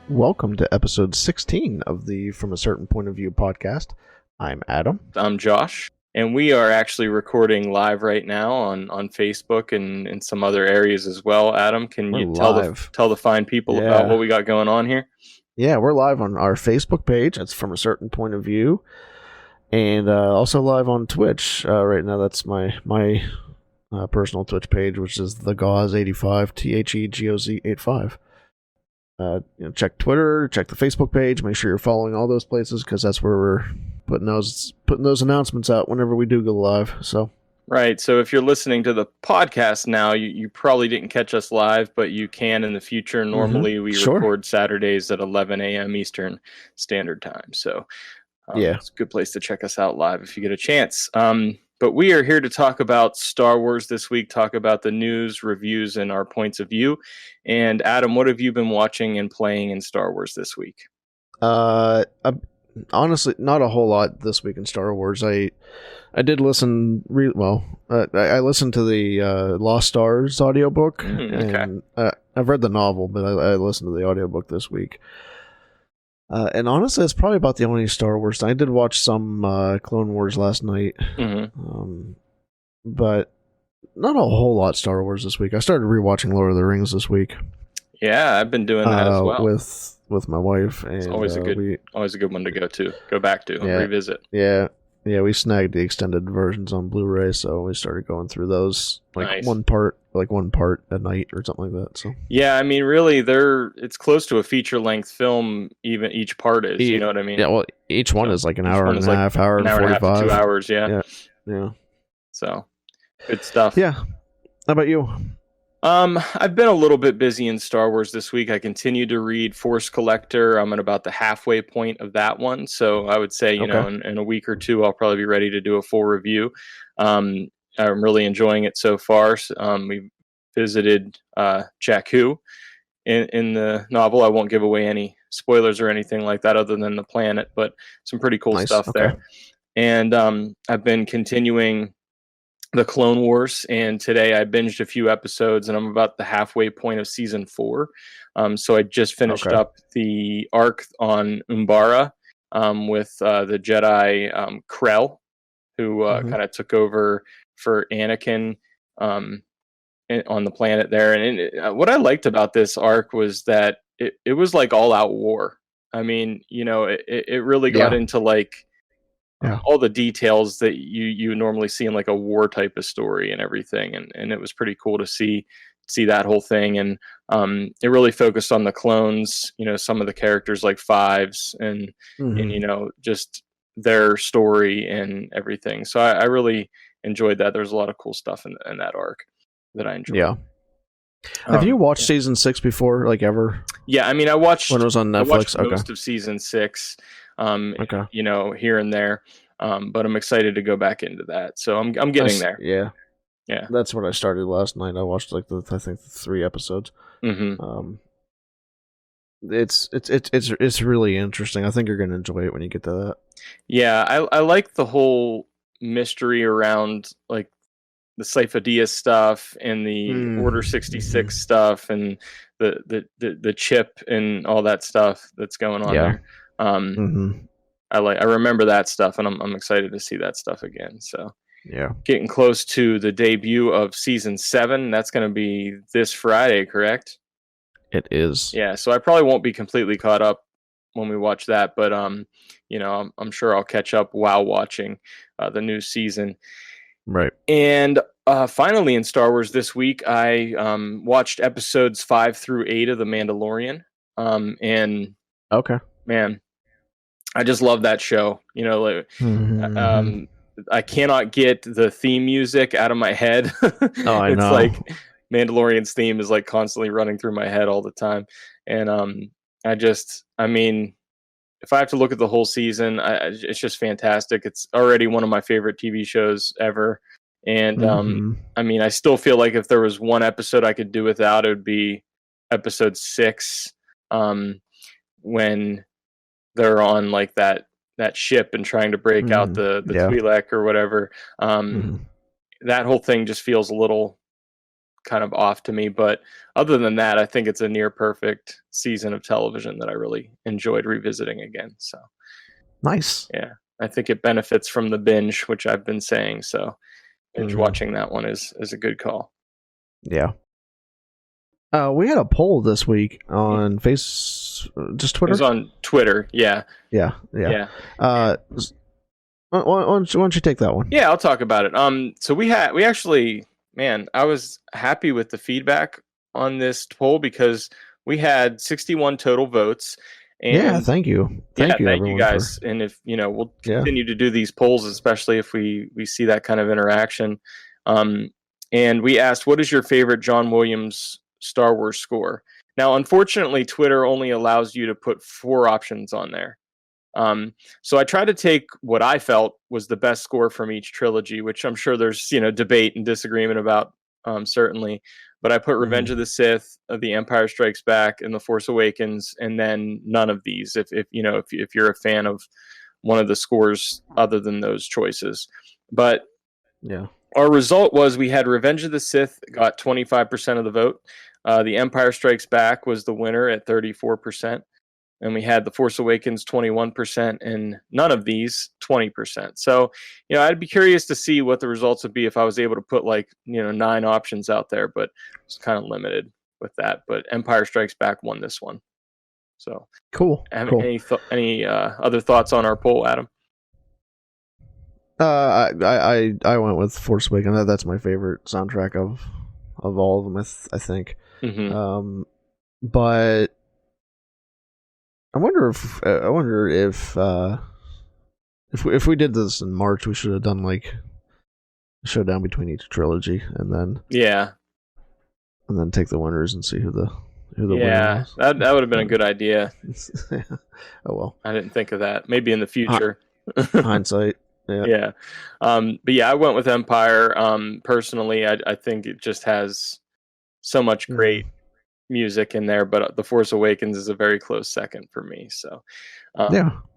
Welcome to episode 16 of the From a Certain Point of View podcast. I'm Adam. I'm Josh, and we are actually recording live right now on Facebook and some other areas as well. Adam, can We're you tell live. the fine people about what we got going on here? Yeah, we're live on our Facebook page. That's From a Certain Point of View. And also live on Twitch. Right now, that's my personal Twitch page, which is TheGauze85, TheGoz85. Check Twitter, check the Facebook page. Make sure you're following all those places because that's where we're putting those announcements out whenever we do go live. So right. So if you're listening to the podcast now, you probably didn't catch us live, but you can in the future. Normally we record Saturdays at 11 a.m. Eastern Standard Time. So it's a good place to check us out live if you get a chance. But we are here to talk about Star Wars this week, talk about the news, reviews, and our points of view. And Adam, what have you been watching and playing in Star Wars this week? Honestly, not a whole lot this week in Star Wars. I did listen. I listened to the Lost Stars audiobook, and I've read the novel, but I listened to the audiobook this week. And honestly, it's probably about the only Star Wars thing. I did watch some Clone Wars last night, but not a whole lot Star Wars this week. I started rewatching Lord of the Rings this week. Yeah, I've been doing that as well with my wife. And it's always a good one to go back to, revisit. Yeah, we snagged the extended versions on Blu-ray, so we started going through those one part at night or something like that. So yeah, I mean, really, it's close to a feature-length film. Even each part is, you know what I mean? Yeah, well, each one is like an hour and a half, hour and 45, 2 hours. Yeah. So good stuff. Yeah. How about you? I've been a little bit busy in Star Wars this week. I continue to read Force Collector. I'm at about the halfway point of that one. So I would say, in a week or two, I'll probably be ready to do a full review. I'm really enjoying it so far. We visited Jakku in the novel. I won't give away any spoilers or anything like that other than the planet, but some pretty cool stuff there. And I've been continuing the Clone Wars, and today I binged a few episodes, and I'm about the halfway point of season 4. So I just finished up the arc on Umbara with the Jedi Krell, who kind of took over for Anakin on the planet there. And what I liked about this arc was that it was like all out war. I mean, it really got into all the details that you normally see in like a war type of story and everything, and it was pretty cool to see that whole thing. And it really focused on the clones, some of the characters like Fives and just their story and everything. So I really enjoyed that. There's a lot of cool stuff in that arc that I enjoyed. Yeah. Have you watched season 6 before, like ever? Yeah, I mean, I watched when it was on Netflix. I watched most of season 6. Here and there, but I'm excited to go back into that. So I'm getting there. Yeah. That's what I started last night. I watched I think 3 episodes. It's really interesting. I think you're going to enjoy it when you get to that. Yeah, I like the whole mystery around like the Sifo-Dyas stuff and the Order 66 stuff and the chip and all that stuff that's going on there. I remember that stuff, and I'm excited to see that stuff again. So getting close to the debut of season 7. That's going to be this Friday, correct? It is. Yeah, so I probably won't be completely caught up when we watch that, but I'm sure I'll catch up while watching the new season. Right. And finally in Star Wars this week, I watched episodes 5 through 8 of The Mandalorian. And man, I just love that show. I cannot get the theme music out of my head. I know. Like Mandalorian's theme is like constantly running through my head all the time. And if I have to look at the whole season, it's just fantastic. It's already one of my favorite TV shows ever. And I still feel like if there was one episode I could do without, it would be episode 6, when they're on like that ship and trying to break out the Twi'lek or whatever. That whole thing just feels a little kind of off to me. But other than that, I think it's a near perfect season of television that I really enjoyed revisiting again. So nice. Yeah, I think it benefits from the binge, which I've been saying. So binge watching that one is a good call. Yeah. We had a poll this week on just Twitter. It was on Twitter. Yeah. Yeah. Why don't you take that one? Yeah, I'll talk about it. So we actually, man, I was happy with the feedback on this poll because we had 61 total votes. And yeah, thank you. Thank you guys. And if we'll continue to do these polls, especially if we see that kind of interaction. And we asked, what is your favorite John Williams Star Wars score? Now, unfortunately, Twitter only allows you to put 4 options on there. So I tried to take what I felt was the best score from each trilogy, which I'm sure there's debate and disagreement about, certainly. But I put Revenge of the Sith, The Empire Strikes Back, and The Force Awakens, and then none of these. If you're a fan of one of the scores other than those choices, but yeah. Our result was we had Revenge of the Sith got 25% of the vote. The Empire Strikes Back was the winner at 34%. And we had The Force Awakens 21% and none of these 20%. So, I'd be curious to see what the results would be if I was able to put 9 options out there, but it's kind of limited with that. But Empire Strikes Back won this one. So cool. Any other thoughts on our poll, Adam? I went with Force Awakens. That's my favorite soundtrack of all of them. I think. Mm-hmm. But I wonder if we did this in March, we should have done a showdown between each trilogy, and then take the winners and see who the winner was. that would have been a good idea. Oh well, I didn't think of that. Maybe in the future. Hindsight. Yeah. But yeah, I went with Empire. Personally, I think it just has so much great music in there, but The Force Awakens is a very close second for me. So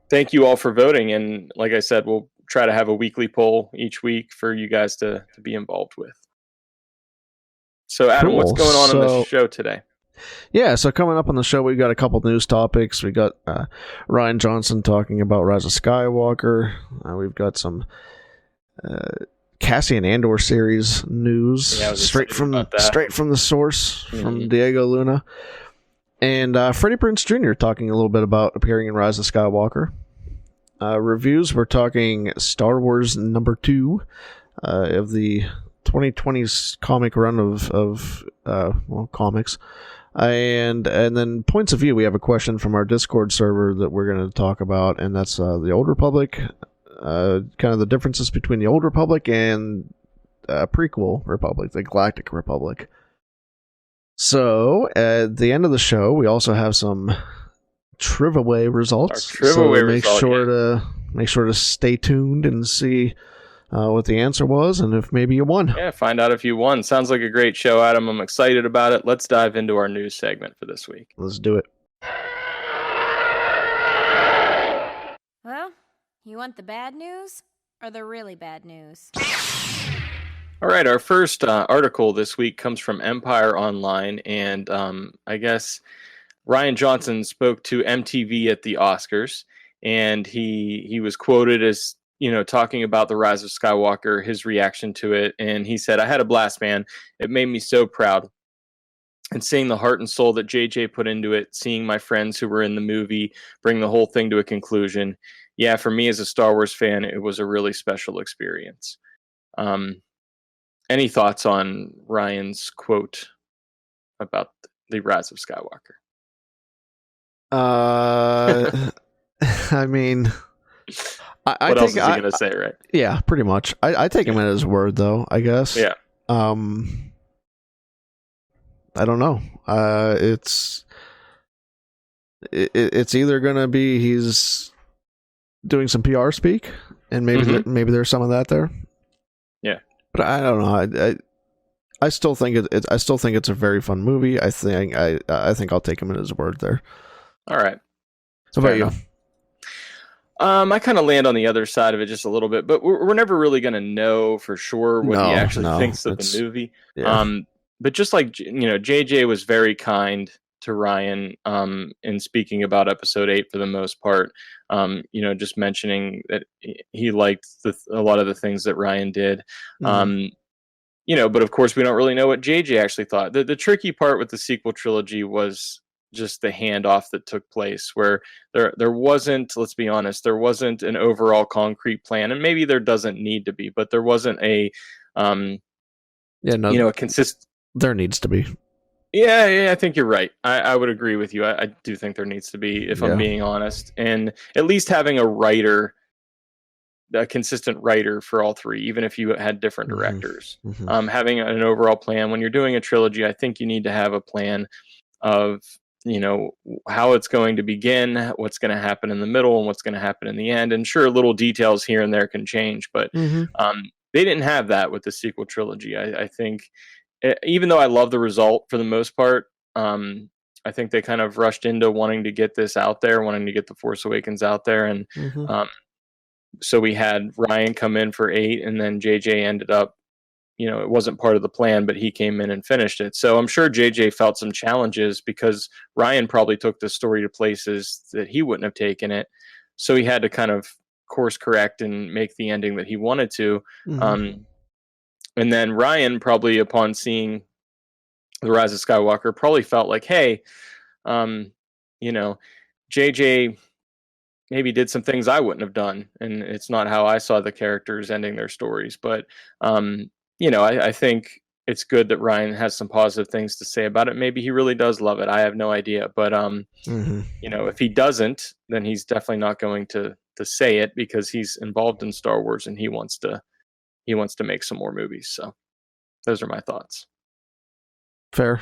thank you all for voting. And like I said, we'll try to have a weekly poll each week for you guys to be involved with. So Adam, what's going on the show today? Yeah, so coming up on the show, we've got a couple news topics. We got Rian Johnson talking about Rise of Skywalker. We've got some Cassian Andor series news straight from the source from Diego Luna, and Freddie Prinze Jr. talking a little bit about appearing in Rise of Skywalker. Reviews, we're talking Star Wars number 2 of the 2020's comic run of comics. And then points of view, we have a question from our Discord server that we're going to talk about, and that's the Old Republic, kind of the differences between the Old Republic and prequel Republic, the Galactic Republic. So at the end of the show, we also have some Trivia results. Make sure to stay tuned and see what the answer was, and if maybe you won. Yeah, find out if you won. Sounds like a great show, Adam. I'm excited about it. Let's dive into our news segment for this week. Let's do it. Well, you want the bad news or the really bad news? All right, our first article this week comes from Empire Online, and I guess Rian Johnson spoke to MTV at the Oscars, and he was quoted as talking about The Rise of Skywalker, his reaction to it. And he said, "I had a blast, man. It made me so proud. And seeing the heart and soul that JJ put into it, seeing my friends who were in the movie bring the whole thing to a conclusion. Yeah, for me as a Star Wars fan, it was a really special experience." Any thoughts on Ryan's quote about The Rise of Skywalker? I mean... What else is he going to say, right? Yeah, pretty much. I take him at his word, though, I guess. Yeah. I don't know. It's either going to be he's doing some PR speak, and maybe there's some of that there. Yeah. But I don't know. I still think it's a very fun movie. I think I'll take him at his word there. All right. How about you? I kind of land on the other side of it just a little bit, but we're never really going to know for sure what he actually thinks of the movie. Yeah. but just like JJ was very kind to Ryan in speaking about episode 8 for the most part. Just mentioning that he liked a lot of the things that Ryan did. But of course we don't really know what JJ actually thought. The tricky part with the sequel trilogy was just the handoff that took place, where there wasn't, let's be honest, there wasn't an overall concrete plan, and maybe there doesn't need to be, but there wasn't a a consistent. There needs to be. Yeah, I think you're right. I would agree with you. I do think there needs to be, if I'm being honest, and at least having a consistent writer for all three, even if you had different directors. Having an overall plan when you're doing a trilogy, I think you need to have a plan of how it's going to begin, what's going to happen in the middle, and what's going to happen in the end. And sure, little details here and there can change, but they didn't have that with the sequel trilogy. I think, even though I love the result for the most part, I think they kind of rushed into wanting to get this out there, wanting to get The Force Awakens out there, and so we had Ryan come in for 8, and then JJ ended up, it wasn't part of the plan, but he came in and finished it. So I'm sure JJ felt some challenges because Ryan probably took the story to places that he wouldn't have taken it. So he had to kind of course correct and make the ending that he wanted to. And then Ryan, probably upon seeing The Rise of Skywalker, probably felt like, hey, JJ maybe did some things I wouldn't have done, and it's not how I saw the characters ending their stories. But I think it's good that Ryan has some positive things to say about it. Maybe he really does love it. I have no idea. But if he doesn't, then he's definitely not going to say it, because he's involved in Star Wars and he wants to make some more movies. So those are my thoughts. Fair.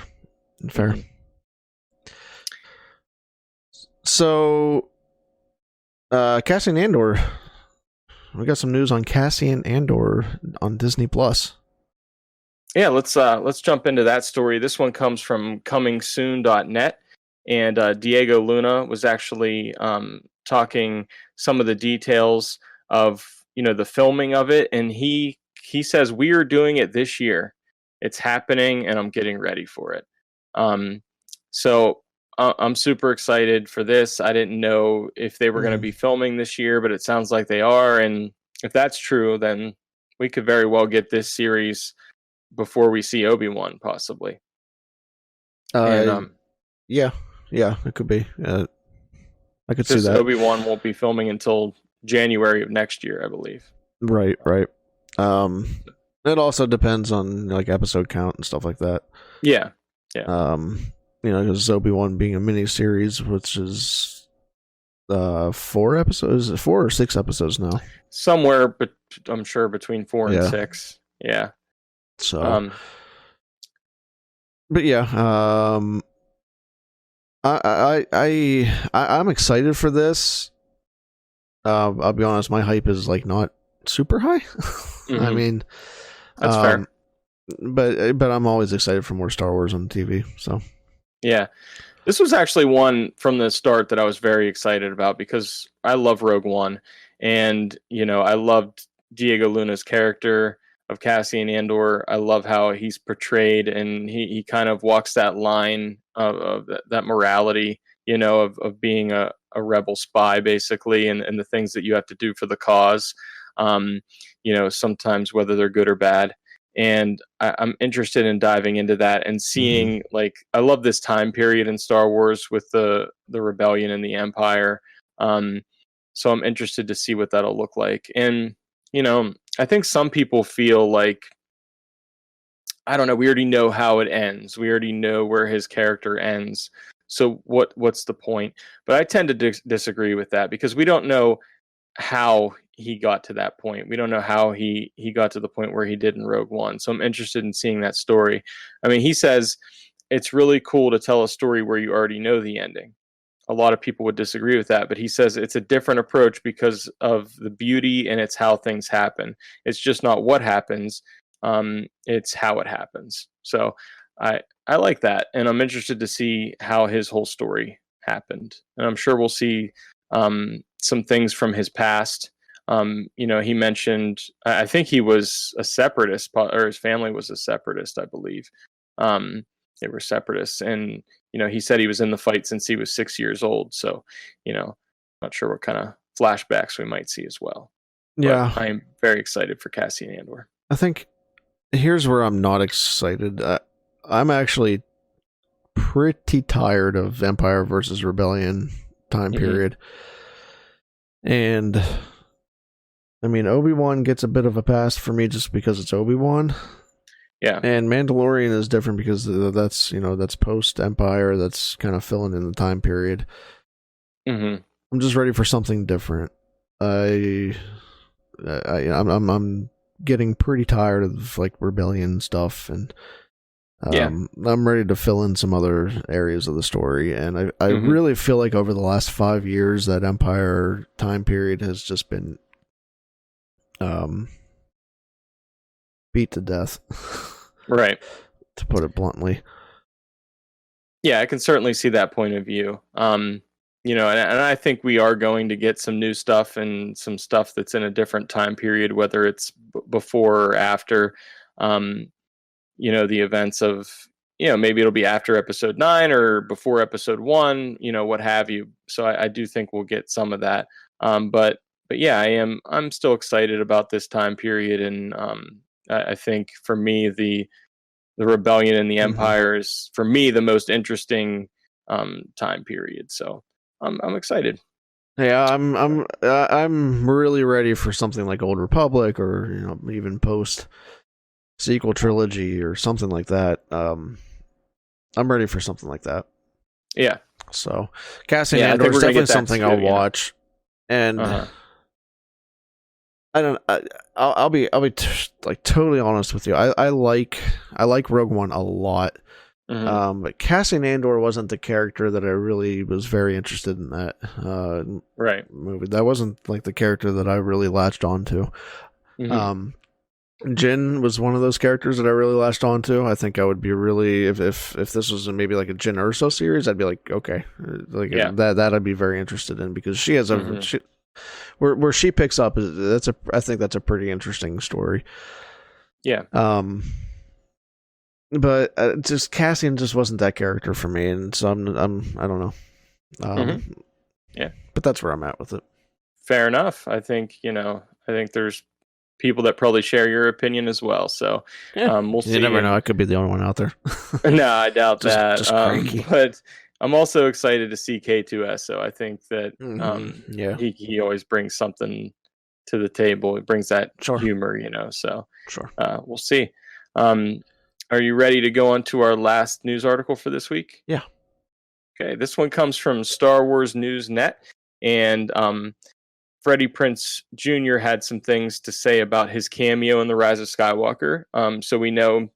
So Cassian Andor. We got some news on Cassian Andor on Disney Plus. Yeah, let's jump into that story. This one comes from comingsoon.net, and Diego Luna was actually talking some of the details of the filming of it, and he says, we are doing it this year. It's happening, and I'm getting ready for it. So I'm super excited for this. I didn't know if they were going to be filming this year, but it sounds like they are. And if that's true, then we could very well get this series before we see Obi-Wan, possibly. Yeah, it could be. I could see that. Obi-Wan won't be filming until January of next year, I believe. Right. It also depends on episode count and stuff like that. Yeah. Because Obi-Wan being a mini series, which is 4 episodes, 4 or 6 episodes now. Somewhere, but I'm sure between 4 and 6. Yeah. So, but yeah, I'm excited for this. I'll be honest, my hype is not super high. I mean, that's fair. But I'm always excited for more Star Wars on TV. So yeah, this was actually one from the start that I was very excited about, because I love Rogue One, and I loved Diego Luna's character of Cassian Andor. I love how he's portrayed, and he kind of walks that line of that morality, of being a rebel spy, basically, and the things that you have to do for the cause, sometimes whether they're good or bad. And I'm interested in diving into that and seeing, I love this time period in Star Wars with the rebellion and the Empire. So I'm interested to see what that'll look like. And, I think some people feel like, I don't know, we already know how it ends. We already know where his character ends. So what's the point? But I tend to disagree with that, because we don't know how he got to that point. We don't know how he got to the point where he did in Rogue One. So I'm interested in seeing that story. I mean, he says it's really cool to tell a story where you already know the ending. A lot of people would disagree with that, but he says it's a different approach because of the beauty, and it's how things happen. It's just not what happens. It's how it happens. So I like that. And I'm interested to see how his whole story happened. And I'm sure we'll see some things from his past. He mentioned, I think he was a separatist, or his family was a separatist, I believe. They were separatists, and he said he was in the fight since he was 6 years old. So, not sure what kind of flashbacks we might see as well. Yeah, but I am very excited for Cassian Andor. I think here's where I'm not excited. I'm actually pretty tired of Empire versus Rebellion time period. And I mean, Obi-Wan gets a bit of a pass for me just because it's Obi-Wan. Yeah. And Mandalorian is different because that's post Empire, that's kind of filling in the time period. I'm just ready for something different. I'm getting pretty tired of like Rebellion stuff, and I'm ready to fill in some other areas of the story. And I really feel like over the last 5 years that Empire time period has just been beat to death. Right. To put it bluntly. Yeah, I can certainly see that point of view. And I think we are going to get some new stuff and some stuff that's in a different time period, whether it's before or after, the events of, maybe it'll be after episode 9 or before episode 1, what have you. So I do think we'll get some of that. But yeah, I'm still excited about this time period. And I think for me, the Rebellion and the Empire is, for me, the most interesting time period. So I'm excited. Yeah, I'm really ready for something like Old Republic, or even post sequel trilogy or something like that. I'm ready for something like that. Yeah. So Cassian Andor is definitely something I'll watch, and I'll be totally honest with you. I like Rogue One a lot. But Cassian Andor wasn't the character that I really was very interested in that movie. That wasn't like the character that I really latched onto. Jyn was one of those characters that I really latched onto. I think I would be really, if this was maybe like a Jyn Erso series, I'd be like, okay, that I'd be very interested in, because she has where she picks up, I think that's a pretty interesting story. Yeah. But just Cassian just wasn't that character for me, and so I don't know. Yeah. But that's where I'm at with it. Fair enough. I think there's people that probably share your opinion as well. So we'll see. You never know. I could be the only one out there. No, I doubt that. Just cranky. But I'm also excited to see K2S. So I think that he always brings something to the table. It brings that humor, So we'll see. Are you ready to go on to our last news article for this week? Yeah. Okay, this one comes from Star Wars News Net, and Freddie Prinze Jr. had some things to say about his cameo in The Rise of Skywalker. So we know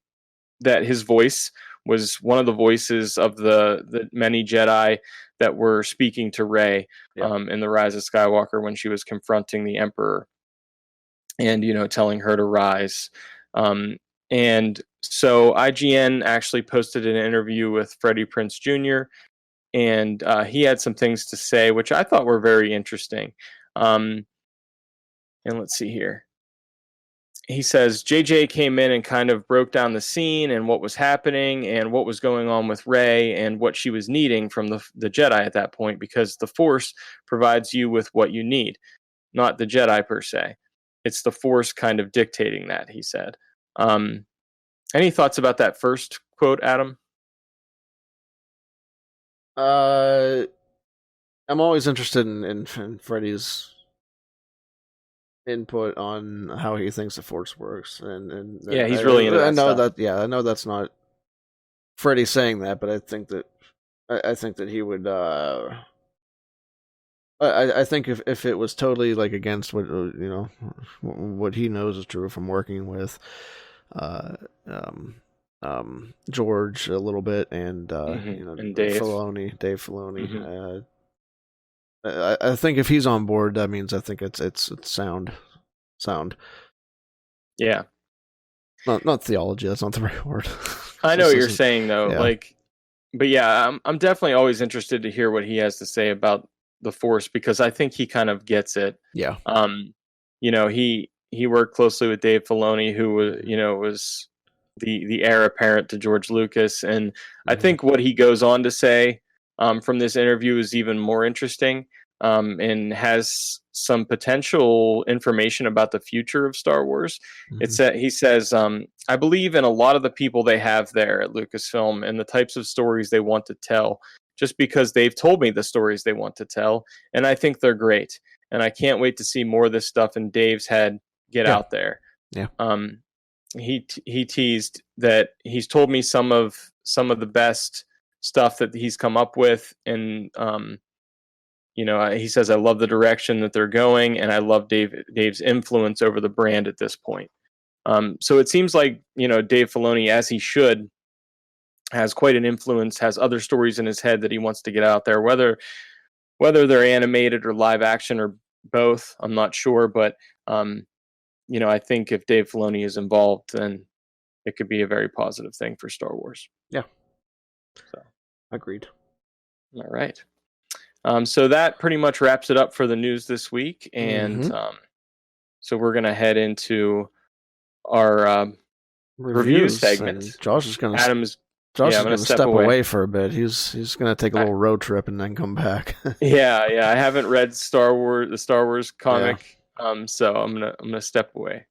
that his voice was one of the voices of the many Jedi that were speaking to Rey in The Rise of Skywalker when she was confronting the Emperor and, telling her to rise. And so IGN actually posted an interview with Freddie Prinze Jr., and he had some things to say, which I thought were very interesting. And let's see here. He says, JJ came in and kind of broke down the scene and what was happening and what was going on with Rey and what she was needing from the Jedi at that point, because the Force provides you with what you need, not the Jedi per se. It's the Force kind of dictating that, he said. Any thoughts about that first quote, Adam? I'm always interested in Freddie's input on how he thinks the Force works, and yeah, he's really into that. I know that's not Freddie saying that, but I think that he would. I think if it was totally like against what what he knows is true from working with George a little bit, and and Dave Filoni. I think if he's on board, that means I think it's sound. Yeah. Not theology. That's not the right word. I know what you're saying though. Yeah. But yeah, I'm definitely always interested to hear what he has to say about the Force, because I think he kind of gets it. Yeah. He worked closely with Dave Filoni, who was the heir apparent to George Lucas. And I think what he goes on to say from this interview is even more interesting, and has some potential information about the future of Star Wars. He says, I believe in a lot of the people they have there at Lucasfilm and the types of stories they want to tell, just because they've told me the stories they want to tell, and I think they're great. And I can't wait to see more of this stuff in Dave's head get out there. Yeah. He teased that he's told me some of the best stuff that he's come up with, and he says, I love the direction that they're going, and I love Dave's influence over the brand at this point. So it seems like, Dave Filoni, as he should, has quite an influence, has other stories in his head that he wants to get out there, whether they're animated or live action or both, I'm not sure. But, I think if Dave Filoni is involved, then it could be a very positive thing for Star Wars. Yeah. So, agreed. All right. So that pretty much wraps it up for the news this week. And so we're going to head into our review segment. Josh is going to step away for a bit. He's going to take a little road trip and then come back. yeah. I haven't read the Star Wars comic, so I'm gonna step away.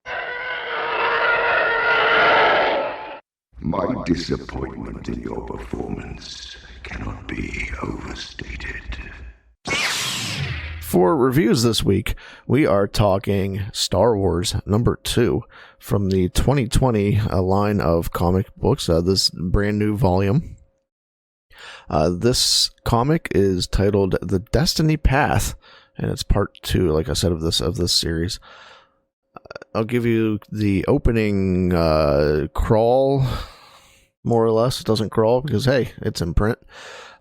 My disappointment in your performance cannot be overstated. For reviews this week, we are talking Star Wars #2 from the 2020 line of comic books, this brand new volume. This comic is titled The Destiny Path, and it's part 2, like I said, of this series. I'll give you the opening crawl, more or less. It doesn't crawl because, hey, it's in print.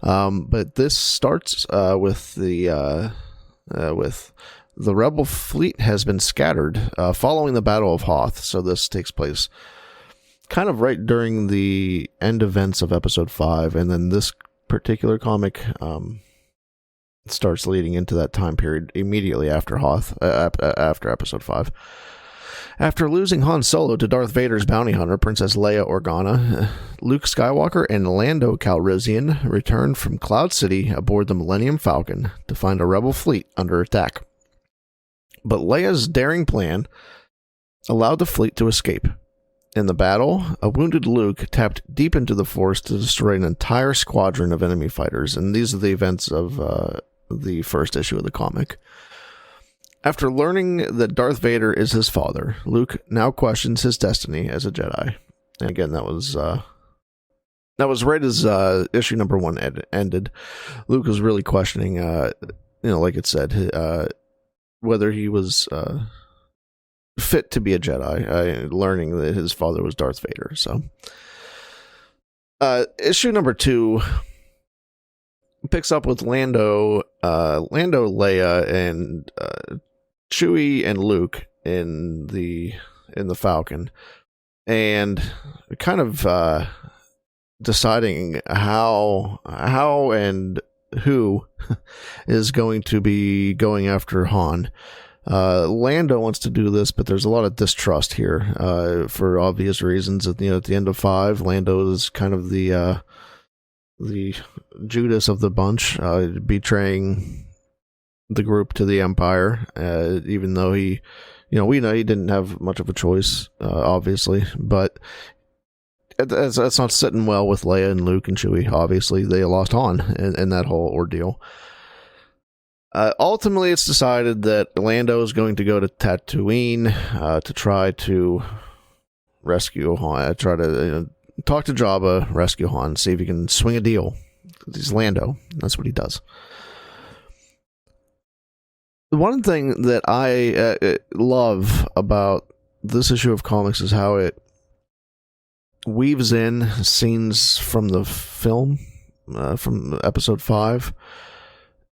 But this starts with the Rebel fleet has been scattered following the Battle of Hoth. So this takes place kind of right during the end events of Episode 5, and then this particular comic starts leading into that time period immediately after Hoth, after Episode 5. After losing Han Solo to Darth Vader's bounty hunter, Princess Leia Organa, Luke Skywalker and Lando Calrissian return from Cloud City aboard the Millennium Falcon to find a rebel fleet under attack. But Leia's daring plan allowed the fleet to escape. In the battle, a wounded Luke tapped deep into the Force to destroy an entire squadron of enemy fighters, and these are the events of the first issue of the comic. After learning that Darth Vader is his father, Luke now questions his destiny as a Jedi. And again, that was right as issue #1 ended. Luke was really questioning, like it said, whether he was fit to be a Jedi, learning that his father was Darth Vader. So, issue #2 picks up with Lando, Leia, and Chewie and Luke in the Falcon, and kind of deciding how and who is going to be going after Han. Lando wants to do this, but there's a lot of distrust here for obvious reasons. At the end of 5, Lando is kind of the Judas of the bunch, betraying the group to the Empire, even though we know he didn't have much of a choice, obviously, but that's not sitting well with Leia and Luke and Chewie. Obviously, they lost Han in that whole ordeal. Ultimately, it's decided that Lando is going to go to Tatooine to try to rescue Han, try to talk to Jabba, rescue Han, see if he can swing a deal. He's Lando. That's what he does. The one thing that I love about this issue of comics is how it weaves in scenes from the film, from Episode 5,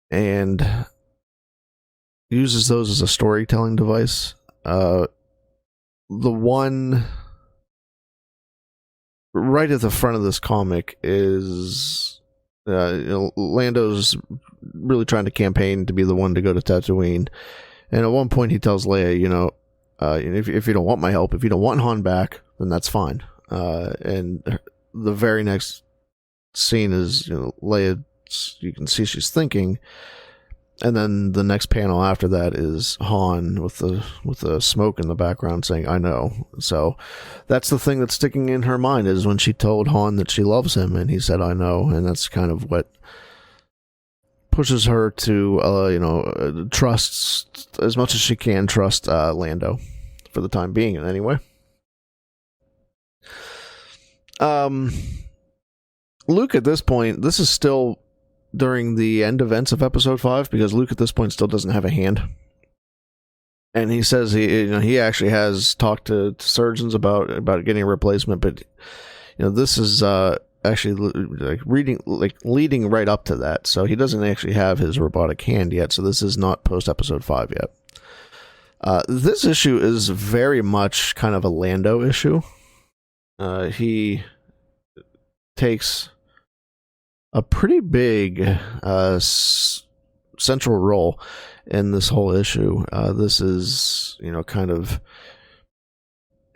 and uses those as a storytelling device. The one right at the front of this comic is Lando's really trying to campaign to be the one to go to Tatooine, and at one point he tells Leia, if you don't want my help, if you don't want Han back, then that's fine. and the very next scene is, Leia. You can see she's thinking, and then the next panel after that is Han with the smoke in the background saying, "I know." So that's the thing that's sticking in her mind, is when she told Han that she loves him, and he said, "I know," and that's kind of what pushes her to trust as much as she can trust Lando for the time being, anyway. Luke at this point, this is still during the end events of episode 5, because Luke at this point still doesn't have a hand, and he says he actually has talked to surgeons about getting a replacement, but this is actually leading right up to that, so he doesn't actually have his robotic hand yet, so this is not post episode 5 yet. This issue is very much kind of a Lando issue. He takes a pretty big central role in this whole issue. This is, kind of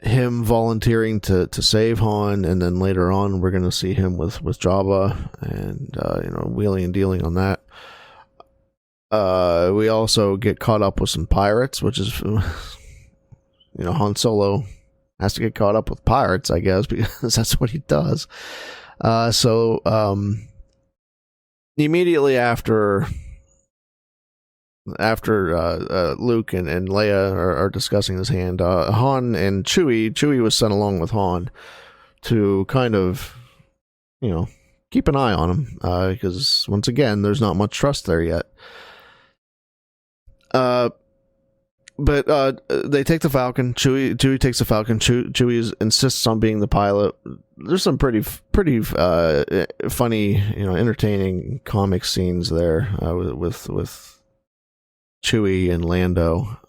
him volunteering to save Han, and then later on we're going to see him with Jabba, and wheeling and dealing on that. We also get caught up with some pirates, which is, Han Solo has to get caught up with pirates, I guess, because that's what he does. Immediately after Luke and Leia are discussing his hand, Han and Chewie was sent along with Han to kind of, keep an eye on him, because once again, there's not much trust there yet. But they take the Falcon. Chewie takes the Falcon. Chewie insists on being the pilot. There's some pretty funny, entertaining comic scenes there with Chewie and Lando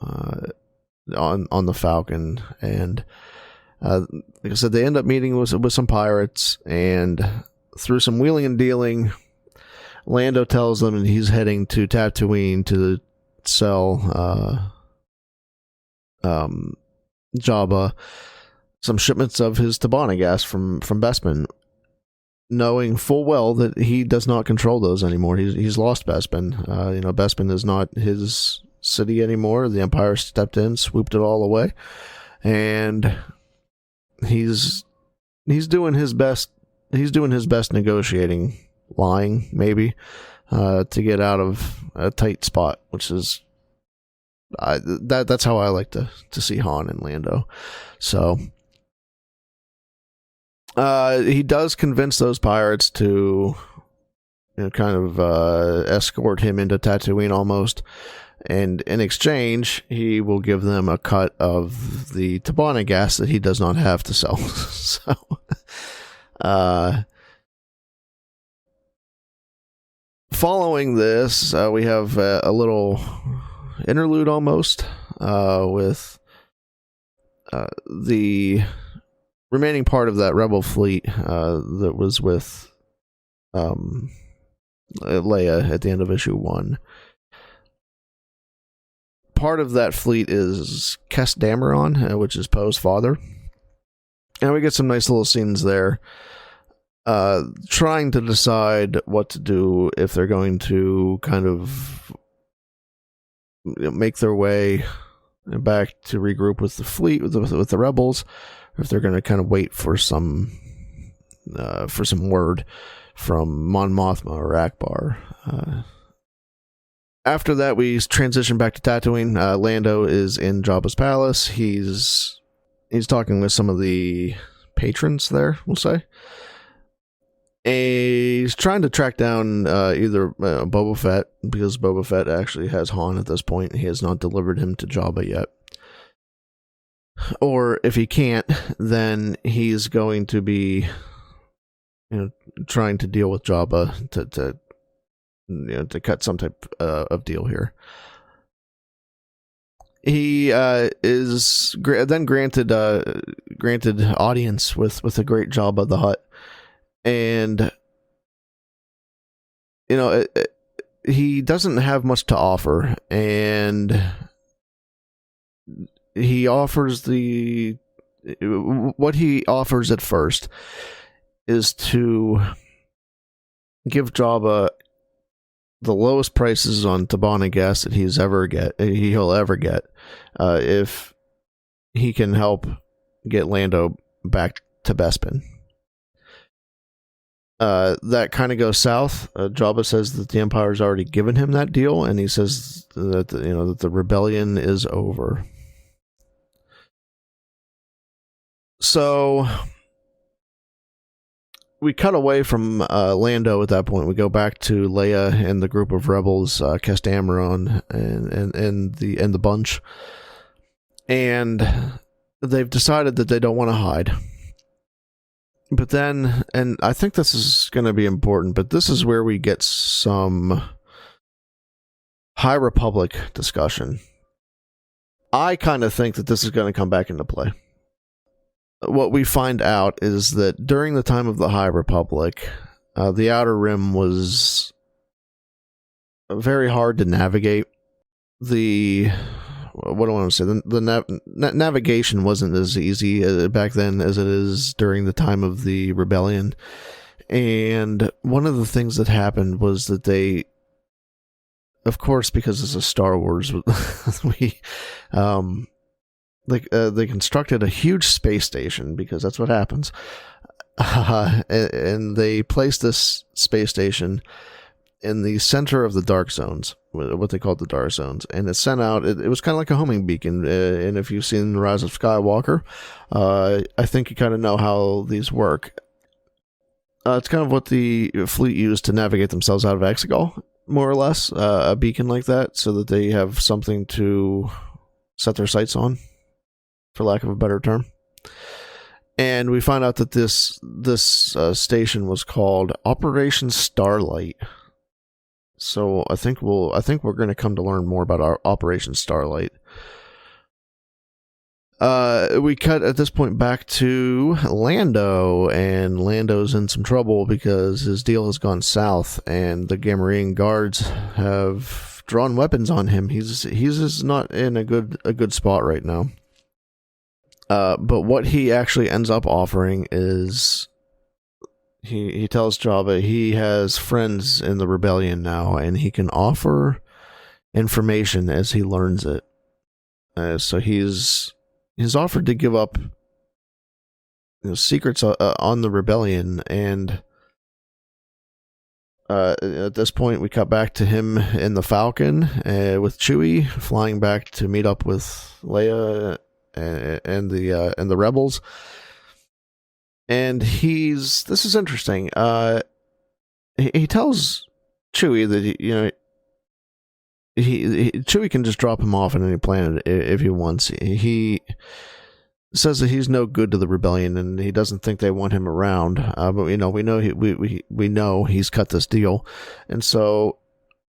on the Falcon, and like I said, they end up meeting with some pirates, and through some wheeling and dealing, Lando tells them he's heading to Tatooine to sell Jabba some shipments of his Tabana gas from Bespin, knowing full well that he does not control those anymore. He's lost Bespin. Bespin is not his city anymore. The Empire stepped in, swooped it all away, and he's doing his best. He's doing his best negotiating, lying maybe, to get out of a tight spot, which is. That's how I like to see Han and Lando. So he does convince those pirates to kind of escort him into Tatooine almost, and in exchange he will give them a cut of the Tabana gas that he does not have to sell. So following this, we have a little interlude almost with the remaining part of that rebel fleet that was with Leia at the end of issue 1. Part of that fleet is Kes Dameron, which is Poe's father, and we get some nice little scenes there trying to decide what to do, if they're going to kind of make their way back to regroup with the fleet, with the rebels, or if they're going to kind of wait for some word from Mon Mothma or Akbar. After that, we transition back to Tatooine. Lando is in Jabba's palace. He's talking with some of the patrons there, we'll say. He's trying to track down either Boba Fett, because Boba Fett actually has Han at this point. He has not delivered him to Jabba yet. Or if he can't, then he's going to be, trying to deal with Jabba to cut some type of deal here. He is then granted audience with the great Jabba the Hutt. And he doesn't have much to offer, and he offers the what he offers at first is to give Jabba the lowest prices on Tabana gas that he'll ever get, if he can help get Lando back to Bespin. That kind of goes south. Jabba says that the Empire's already given him that deal, and he says that that the rebellion is over. So we cut away from Lando at that point. We go back to Leia and the group of rebels, Castamron and the bunch, and they've decided that they don't want to hide. But then, and I think this is going to be important, but this is where we get some High Republic discussion. I kind of think that this is going to come back into play. What we find out is that during the time of the High Republic, the Outer Rim was very hard to navigate. What do I want to say? The navigation wasn't as easy back then as it is during the time of the rebellion. And one of the things that happened was that they, of course, because this is Star Wars, they constructed a huge space station, because that's what happens. And they placed this space station in the center of the dark zones, what they called the dark zones, and it sent out, it was kind of like a homing beacon. And if you've seen The Rise of Skywalker, I think you kind of know how these work. It's kind of what the fleet used to navigate themselves out of Exegol, more or less, a beacon like that, so that they have something to set their sights on, for lack of a better term. And we find out that this station was called Operation Starlight. So I think we're going to come to learn more about our Operation Starlight. We cut at this point back to Lando, and Lando's in some trouble because his deal has gone south, and the Gamorrean guards have drawn weapons on him. He's just not in a good spot right now. But what he actually ends up offering is, he tells Jabba he has friends in the rebellion now, and he can offer information as he learns it. So he's offered to give up secrets on the rebellion, and at this point we cut back to him in the Falcon with Chewie, flying back to meet up with Leia and the rebels. And this is interesting. He tells Chewie that Chewie can just drop him off on any planet if he wants. He says that he's no good to the rebellion, and he doesn't think they want him around. But we know he's cut this deal, and so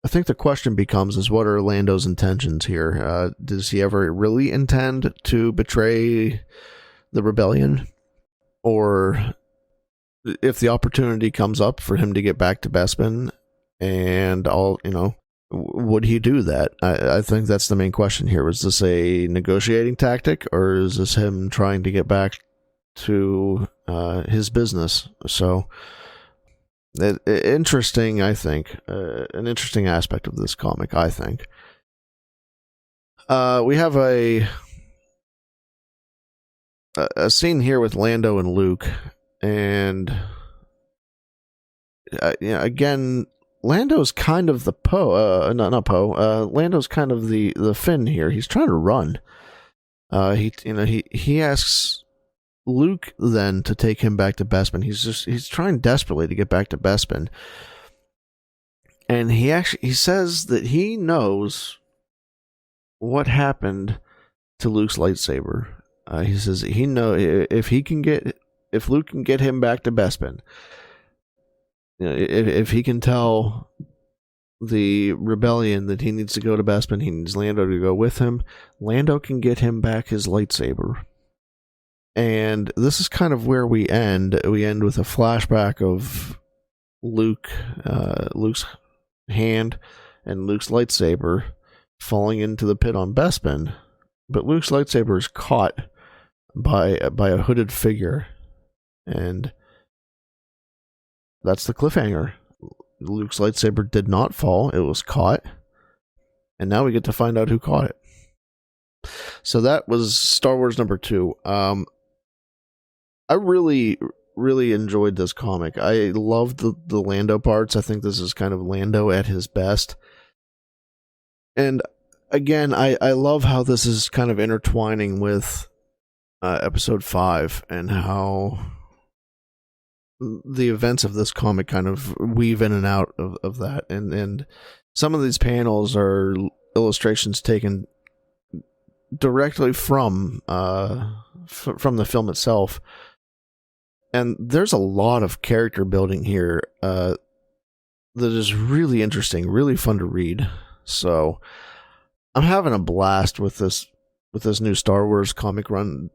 I think the question becomes: is what are Lando's intentions here? Does he ever really intend to betray the rebellion? Or if the opportunity comes up for him to get back to Bespin, and would he do that? I think that's the main question here. Was this a negotiating tactic, or is this him trying to get back to his business? So, interesting, I think. An interesting aspect of this comic, I think. We have a scene here with Lando and Luke, and again, Lando's kind of the Lando's kind of the Finn here. He's trying to run. He asks Luke then to take him back to Bespin. He's trying desperately to get back to Bespin, and he says that he knows what happened to Luke's lightsaber. He says he knows if Luke can get him back to Bespin, if he can tell the rebellion that he needs to go to Bespin, he needs Lando to go with him. Lando can get him back his lightsaber. And this is kind of where we end. We end with a flashback of Luke's hand and Luke's lightsaber falling into the pit on Bespin. But Luke's lightsaber is caught by a hooded figure, and that's the cliffhanger. Luke's lightsaber did not fall; it was caught, and now we get to find out who caught it. So that was Star Wars number 2. I really enjoyed this comic. I loved the Lando parts. I think this is kind of Lando at his best. And again, I love how this is kind of intertwining with episode 5 and how the events of this comic kind of weave in and out of that. And some of these panels are illustrations taken directly from the film itself. And there's a lot of character building here that is really interesting, really fun to read. So I'm having a blast with this new Star Wars comic run.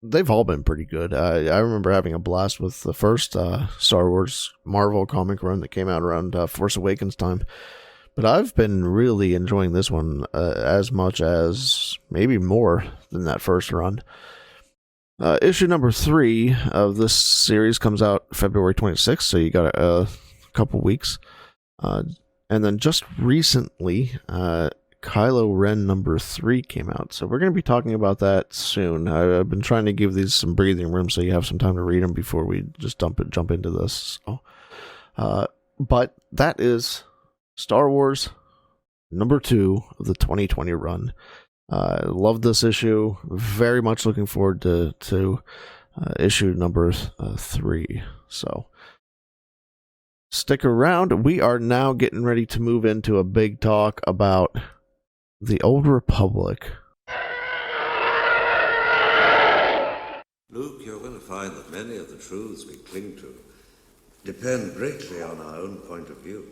They've all been pretty good. I remember having a blast with the first Star Wars Marvel comic run that came out around Force Awakens time. But I've been really enjoying this one as much as, maybe more than that first run. Issue number 3 of this series comes out February 26th, so you got a couple weeks. And then just recently, Kylo Ren number 3 came out, so we're going to be talking about that soon. I've been trying to give these some breathing room so you have some time to read them before we just jump into this. So, but that is Star Wars number 2 of the 2020 run. Love this issue. Very much looking forward to issue number 3. So stick around. We are now getting ready to move into a big talk about the Old Republic. Luke, you're going to find that many of the truths we cling to depend greatly on our own point of view.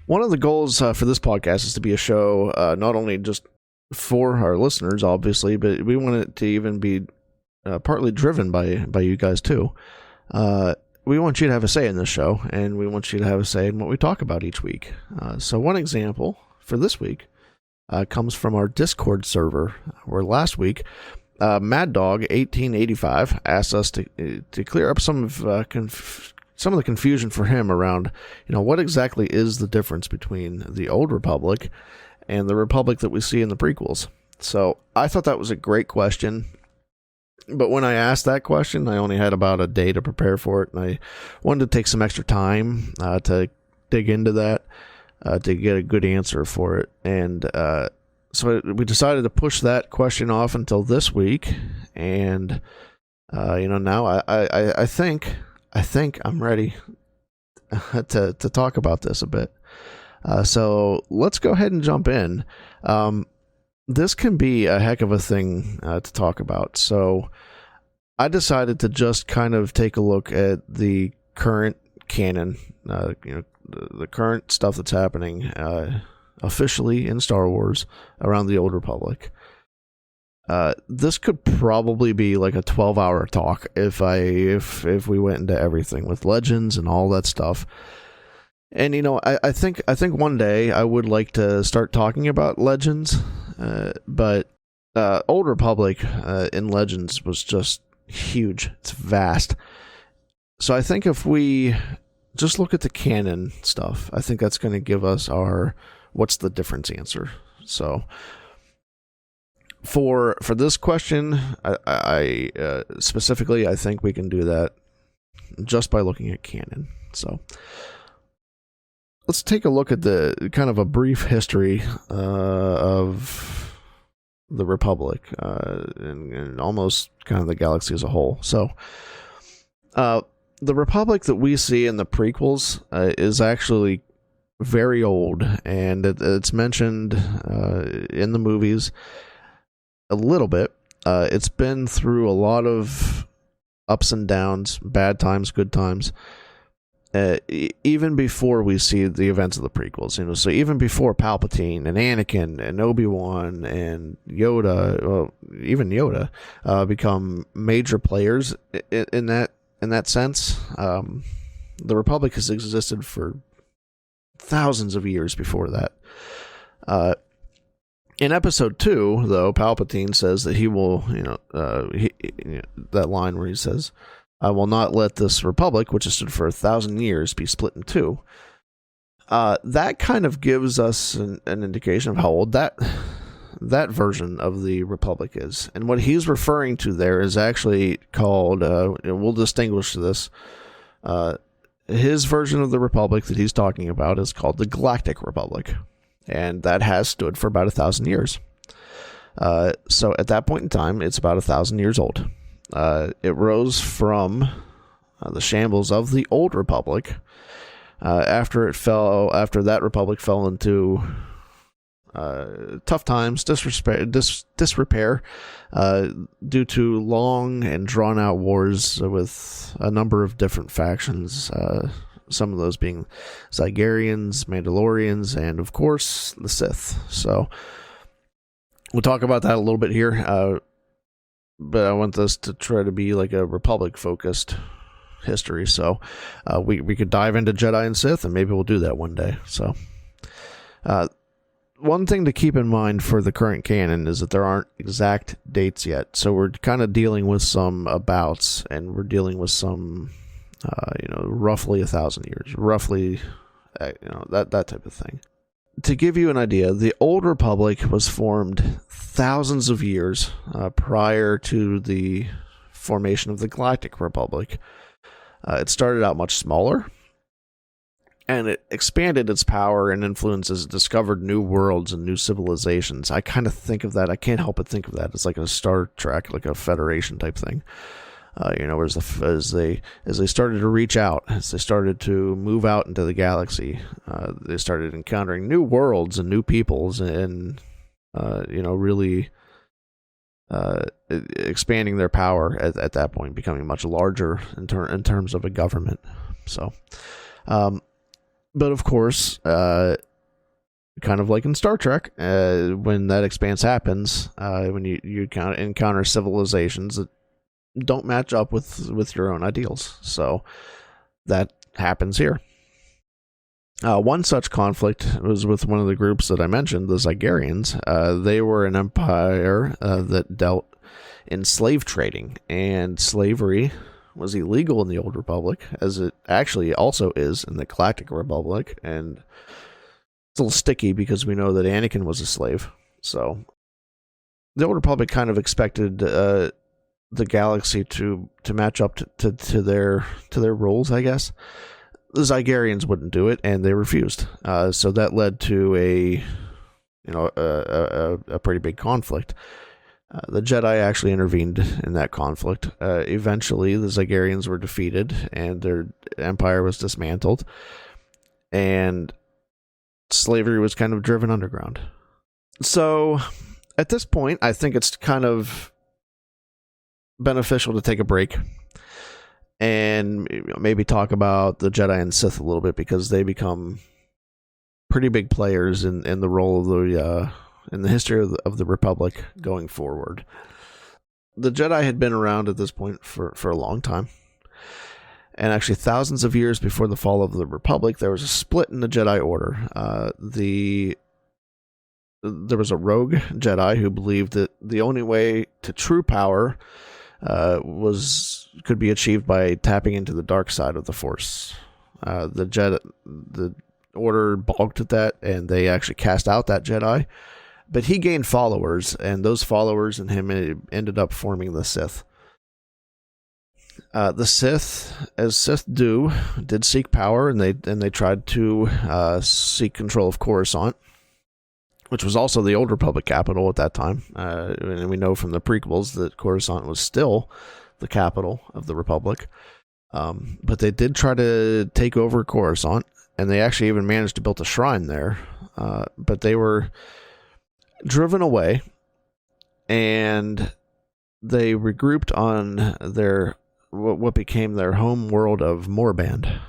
One of the goals for this podcast is to be a show not only just for our listeners, obviously, but we want it to even be partly driven by you guys too. We want you to have a say in this show, and we want you to have a say in what we talk about each week. So one example for this week comes from our Discord server, where last week Mad Dog 1885 asked us to clear up some of the confusion for him around, what exactly is the difference between the Old Republic and the Republic that we see in the prequels. So I thought that was a great question, but when I asked that question, I only had about a day to prepare for it, and I wanted to take some extra time to dig into that to get a good answer for it. And so we decided to push that question off until this week, and now I think I'm ready to talk about this a bit. So let's go ahead and jump in. This can be a heck of a thing to talk about. So I decided to just kind of take a look at the current canon, the current stuff that's happening officially in Star Wars around the Old Republic. This could probably be like a 12-hour talk if we went into everything with Legends and all that stuff. And I think one day I would like to start talking about Legends, but Old Republic in Legends was just huge. It's vast. So I think if we just look at the canon stuff, I think that's going to give us our what's the difference answer. So for this question, I specifically, I think we can do that just by looking at canon. So let's take a look at the kind of a brief history of the Republic and almost kind of the galaxy as a whole. So the Republic that we see in the prequels is actually very old, and it's mentioned in the movies a little bit. It's been through a lot of ups and downs, bad times, good times, even before we see the events of the prequels. So even before Palpatine and Anakin and Obi-Wan and Yoda, well, even Yoda, become major players in that sense. The Republic has existed for thousands of years before that. In episode 2, though, Palpatine says that he will, that line where he says, "I will not let this republic, which has stood for 1,000 years, be split in two." That kind of gives us an indication of how old that version of the republic is. And what he's referring to there is actually called, we'll distinguish this, his version of the republic that he's talking about is called the Galactic Republic. And that has stood for about 1,000 years. So at that point in time, it's about 1,000 years old. It rose from the shambles of the Old Republic after that republic fell into tough times, disrepair, due to long and drawn out wars with a number of different factions. Some of those being Zygerians, Mandalorians, and of course the Sith. So we'll talk about that a little bit here, but I want this to try to be like a Republic-focused history. So we could dive into Jedi and Sith, and maybe we'll do that one day. So one thing to keep in mind for the current canon is that there aren't exact dates yet. So we're kind of dealing with some abouts, and we're dealing with some roughly 1,000 years, roughly, that type of thing. To give you an idea, the Old Republic was formed thousands of years prior to the formation of the Galactic Republic. It started out much smaller, and it expanded its power and influence as it discovered new worlds and new civilizations. I kind of think of that, I can't help but think of that as like a Star Trek, like a Federation type thing. As they started to reach out, as they started to move out into the galaxy, they started encountering new worlds and new peoples, and really expanding their power at that point, becoming much larger in terms of a government. So, but of course, kind of like in Star Trek, when that expanse happens, when you encounter civilizations that don't match up with your own ideals. So that happens here. One such conflict was with one of the groups that I mentioned, the Zygerians. They were an empire that dealt in slave trading, and slavery was illegal in the Old Republic, as it actually also is in the Galactic Republic, and it's a little sticky because we know that Anakin was a slave. So the Old Republic kind of expected the galaxy to match up to their rules, I guess. The Zygerians wouldn't do it, and they refused. So that led to a pretty big conflict. The Jedi actually intervened in that conflict. Eventually, the Zygerians were defeated, and their empire was dismantled, and slavery was kind of driven underground. So at this point, I think it's kind of beneficial to take a break and maybe talk about the Jedi and Sith a little bit, because they become pretty big players in the role of the in the history of the Republic going forward. The Jedi had been around at this point for a long time, and actually thousands of years before the fall of the Republic, there was a split in the Jedi Order. There was a rogue Jedi who believed that the only way to true power could be achieved by tapping into the dark side of the Force. The Order balked at that, and they actually cast out that Jedi. But he gained followers, and those followers and him ended up forming the Sith. The Sith, as Sith did seek power, and they tried to seek control of Coruscant, which was also the Old Republic capital at that time. And we know from the prequels that Coruscant was still the capital of the Republic. But they did try to take over Coruscant, and they actually even managed to build a shrine there. But they were driven away, and they regrouped on what became their home world of Morband.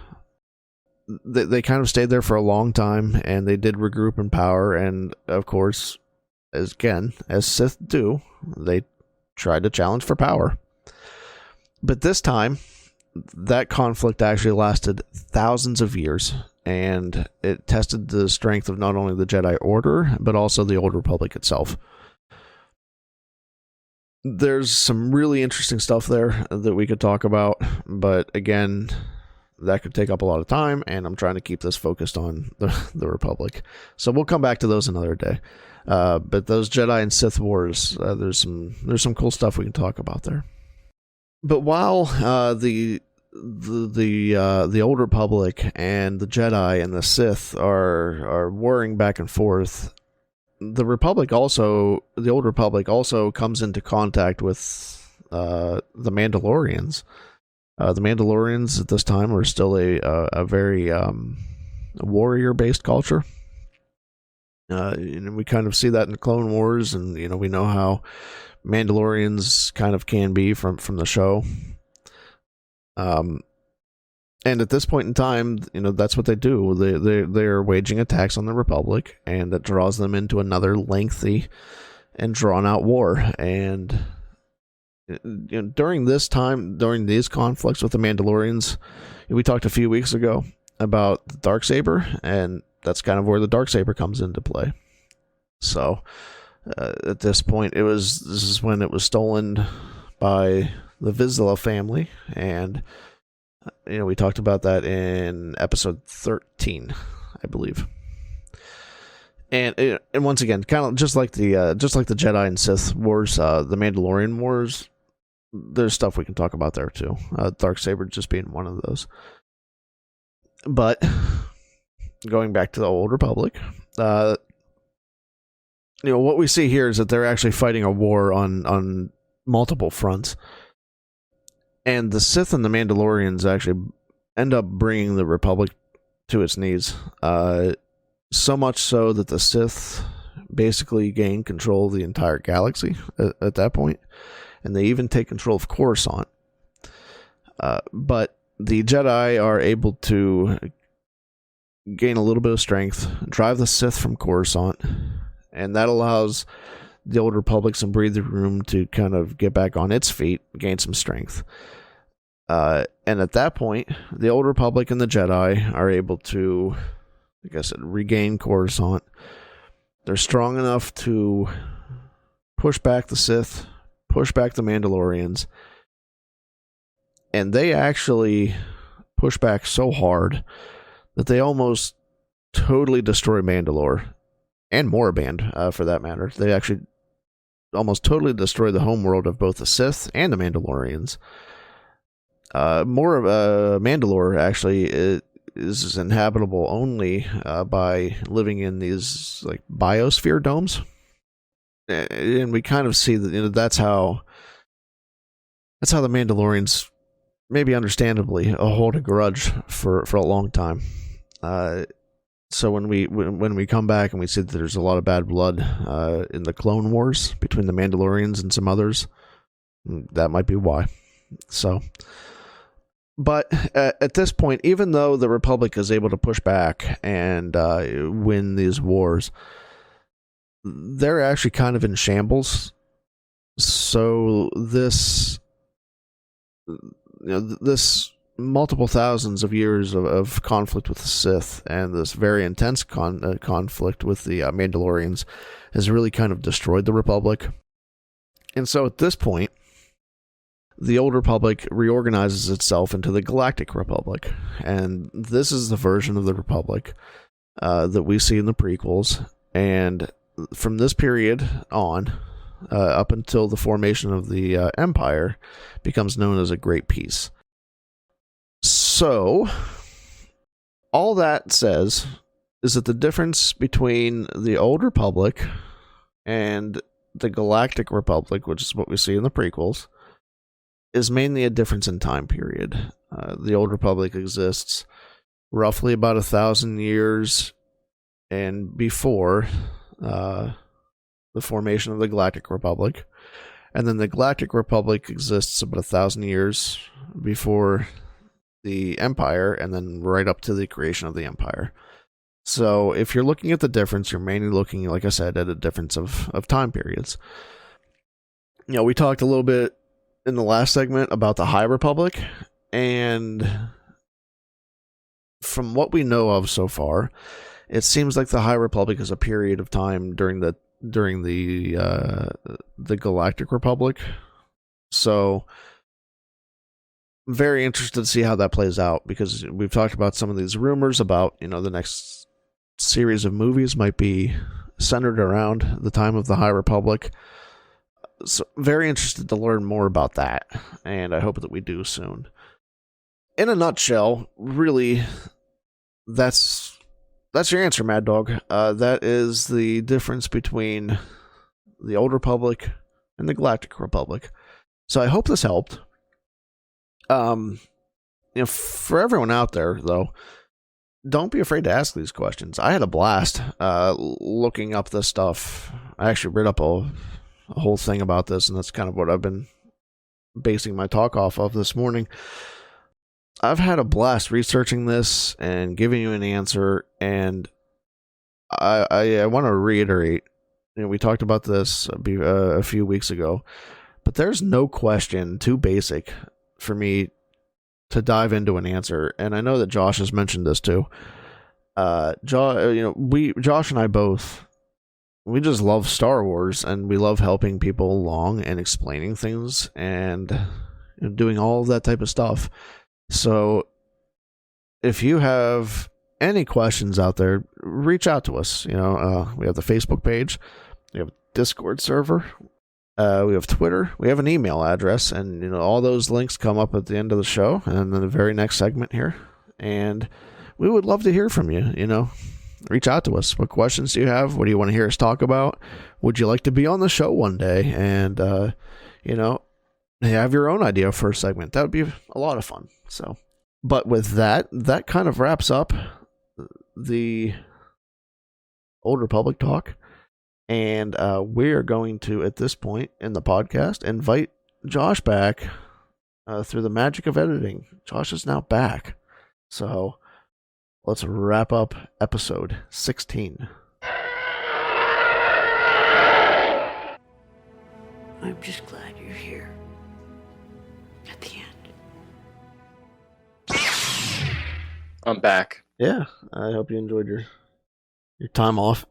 They kind of stayed there for a long time, and they did regroup in power, and of course, as Sith do, they tried to challenge for power. But this time, that conflict actually lasted thousands of years, and it tested the strength of not only the Jedi Order, but also the Old Republic itself. There's some really interesting stuff there that we could talk about, but again, that could take up a lot of time, and I'm trying to keep this focused on the Republic. So we'll come back to those another day. But those Jedi and Sith wars, there's some cool stuff we can talk about there. But while the Old Republic and the Jedi and the Sith are warring back and forth, the Old Republic also comes into contact with the Mandalorians. The Mandalorians at this time are still a very warrior-based culture. And we kind of see that in the Clone Wars, and we know how Mandalorians kind of can be from the show. And at this point in time, that's what they do. They're waging attacks on the Republic, and that draws them into another lengthy and drawn-out war. And during these conflicts with the Mandalorians, we talked a few weeks ago about the Darksaber, and that's kind of where the Darksaber comes into play. So at this point, this is when it was stolen by the Vizsla family, and we talked about that in episode 13, I believe. And once again, kind of just like the Jedi and Sith wars, the Mandalorian wars, there's stuff we can talk about there too. Darksaber just being one of those. But going back to the Old Republic, what we see here is that they're actually fighting a war on multiple fronts. And the Sith and the Mandalorians actually end up bringing the Republic to its knees. So much so that the Sith basically gain control of the entire galaxy at that point. And they even take control of Coruscant. But the Jedi are able to gain a little bit of strength, drive the Sith from Coruscant, and that allows the Old Republic some breathing room to kind of get back on its feet, gain some strength. And at that point, the Old Republic and the Jedi are able to, like I said, regain Coruscant. They're strong enough to push back the Sith, push back the Mandalorians, and they actually push back so hard that they almost totally destroy Mandalore, and Moraband, for that matter. They actually almost totally destroy the homeworld of both the Sith and the Mandalorians. Mandalore actually is inhabitable only by living in these like biosphere domes, and we kind of see that that's how the Mandalorians, maybe understandably, hold a grudge for a long time. So when we come back and we see that there's a lot of bad blood in the Clone Wars between the Mandalorians and some others, that might be why. So, but at this point, even though the Republic is able to push back and win these wars, they're actually kind of in shambles. So this multiple thousands of years of conflict with the Sith and this very intense conflict with the Mandalorians has really kind of destroyed the Republic. And so at this point, the Old Republic reorganizes itself into the Galactic Republic. And this is the version of the Republic that we see in the prequels. And from this period on, up until the formation of the Empire, becomes known as a Great Peace. So, all that says is that the difference between the Old Republic and the Galactic Republic, which is what we see in the prequels, is mainly a difference in time period. The Old Republic exists roughly about 1,000 years and before the formation of the Galactic Republic, and then the Galactic Republic exists about 1,000 years before the Empire, and then right up to the creation of the Empire. So if you're looking at the difference, you're mainly looking, like I said, at a difference of time periods. We talked a little bit in the last segment about the High Republic, and from what we know of so far, it seems like the High Republic is a period of time during the Galactic Republic. So, very interested to see how that plays out, because we've talked about some of these rumors about, the next series of movies might be centered around the time of the High Republic. So, very interested to learn more about that, and I hope that we do soon. In a nutshell, really, that's your answer, Mad Dog. That is the difference between the Old Republic and the Galactic Republic. So I hope this helped. For everyone out there, though, don't be afraid to ask these questions. I had a blast looking up this stuff. I actually read up a whole thing about this, and that's kind of what I've been basing my talk off of this morning. I've had a blast researching this and giving you an answer, and I want to reiterate, we talked about this a few weeks ago, but there's no question too basic for me to dive into an answer, and I know that Josh has mentioned this too. Josh and I both, we just love Star Wars, and we love helping people along and explaining things and doing all of that type of stuff. So, if you have any questions out there, reach out to us. We have the Facebook page, we have a Discord server, we have Twitter, we have an email address, and all those links come up at the end of the show and in the very next segment here. And we would love to hear from you. Reach out to us. What questions do you have? What do you want to hear us talk about? Would you like to be on the show one day? And have your own idea for a segment? That would be a lot of fun. So, but with that kind of wraps up the Old Republic talk, and we are going to, at this point in the podcast, invite Josh back through the magic of editing. Josh is now back, so let's wrap up episode 16. I'm just glad you're here. At the end. I'm back. Yeah, I hope you enjoyed your time off.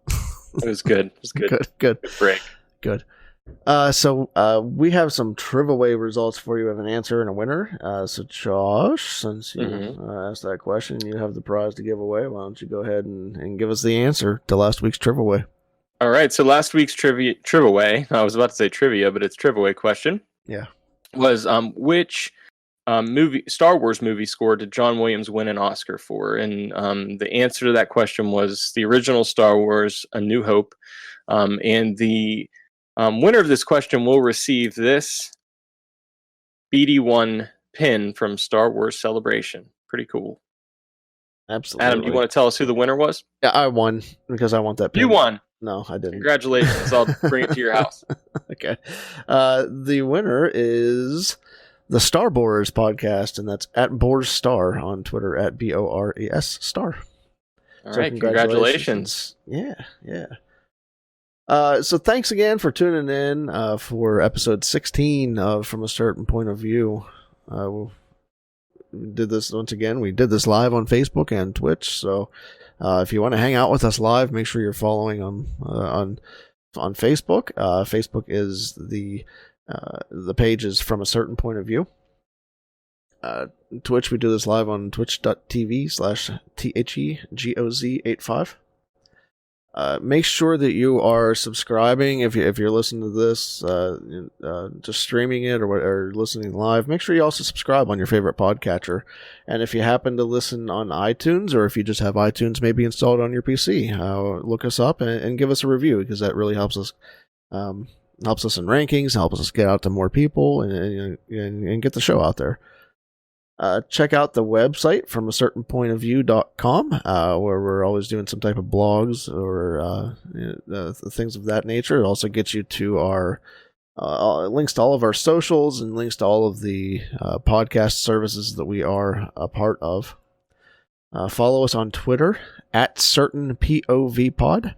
It was good. It was good. Good. Good break. Good. So we have some Trivaway results for you. We have an answer and a winner. So Josh, since you asked that question, you have the prize to give away. Why don't you go ahead and give us the answer to last week's Trivaway? All right. So last week's Trivaway, I was about to say trivia, but it's Trivaway question. Yeah. Was which Star Wars movie score did John Williams win an Oscar for? And the answer to that question was the original Star Wars, A New Hope. And the winner of this question will receive this BD1 pin from Star Wars Celebration. Pretty cool. Absolutely. Adam, do you want to tell us who the winner was? Yeah, I won because I want that pin. You won. No, I didn't. Congratulations. I'll bring it to your house. Okay. The winner is the Star Bores podcast, and that's at Bores Star on Twitter, at BORES Star. All right, congratulations. Yeah. So thanks again for tuning in for episode 16 of From a Certain Point of View. We did this once again. We did this live on Facebook and Twitch, so if you want to hang out with us live, make sure you're following on Facebook. Facebook is the page is From a Certain Point of View. Twitch, we do this live on twitch.tv/THEGOZ85. Make sure that you are subscribing if you're listening to this, just streaming it or listening live. Make sure you also subscribe on your favorite podcatcher. And if you happen to listen on iTunes, or if you just have iTunes maybe installed on your PC, look us up and give us a review, because that really helps us. Helps us in rankings, helps us get out to more people, and get the show out there. Check out the website from a certain point of view.com, where we're always doing some type of blogs or things of that nature. It also gets you to our links to all of our socials and links to all of the podcast services that we are a part of. Follow us on Twitter at CertainPOVPod.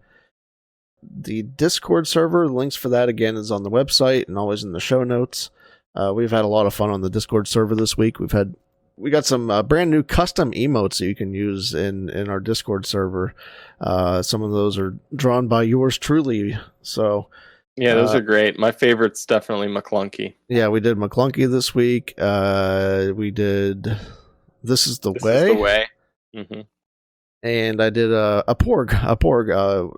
The Discord server, links for that again is on the website and always in the show notes. We've had a lot of fun on the Discord server this week. We've had we got some brand new custom emotes that you can use in our Discord server. Some of those are drawn by yours truly. So yeah, those are great. My favorite's definitely McClunky. Yeah, we did McClunky this week. We did This Is the Way. Is the way. Mm-hmm. And I did a Porg,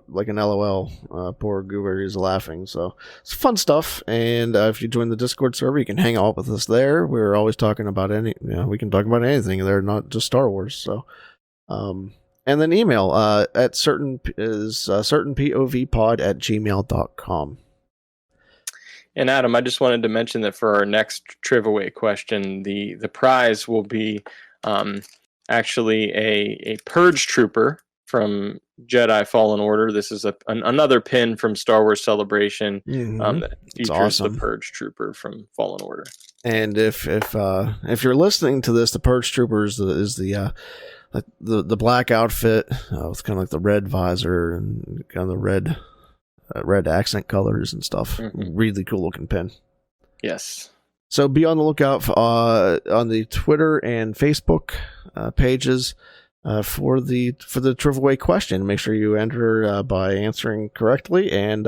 like an LOL, Porg where he's laughing. So it's fun stuff. And if you join the Discord server, you can hang out with us there. We're always talking about we can talk about anything. They're not just Star Wars. So, and then email at certainpovpod@gmail.com. And Adam, I just wanted to mention that for our next Trivaway question, the prize will be actually a Purge Trooper from Jedi Fallen Order. This is another pin from Star Wars Celebration that features awesome. the Purge Trooper from Fallen Order. And if you're listening to this, the Purge Trooper is the black outfit with kind of like the red visor and kind of the red accent colors and stuff. Mm-hmm. Really cool looking pin. Yes. So be on the lookout on the Twitter and Facebook pages for the Trivaway question. Make sure you enter by answering correctly and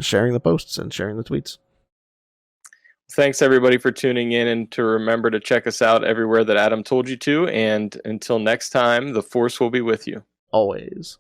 sharing the posts and sharing the tweets. Thanks everybody for tuning in, and to remember to check us out everywhere that Adam told you to. And until next time, the Force will be with you. Always.